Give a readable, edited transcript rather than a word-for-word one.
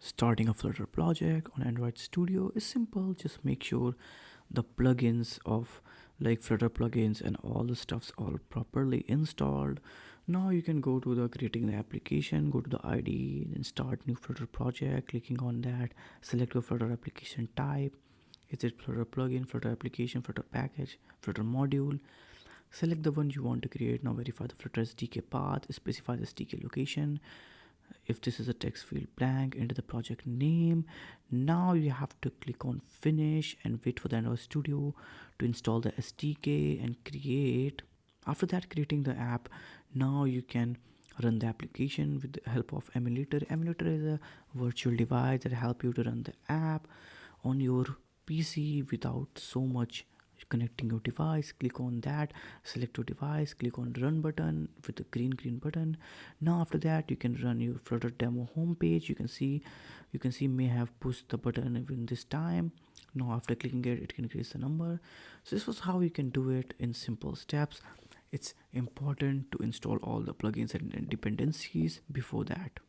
Starting a Flutter project on Android Studio is simple. Just make sure the plugins of like Flutter plugins and all the stuff's all properly installed. Now you can go to the creating the application, go to the IDE, then start new Flutter project, clicking on that, select your Flutter application type. Is it Flutter plugin, Flutter application, Flutter package, Flutter module? Select the one you want to create. Now verify the Flutter SDK path, specify the SDK location. If this is a text field blank, enter the project name. Now you have to click on finish and wait for the Android Studio to install the SDK and create. After that, creating the app, now you can run the application with the help of emulator. Emulator is a virtual device that help you to run the app on your PC without so much connecting your device. Click on that, select your device, click on run button with the green button. Now after that you can run your Flutter demo homepage. You can see may have pushed the button in this time. Now after clicking it, it can increase the number. So this was how you can do it in simple steps. It's important to install all the plugins and dependencies before that.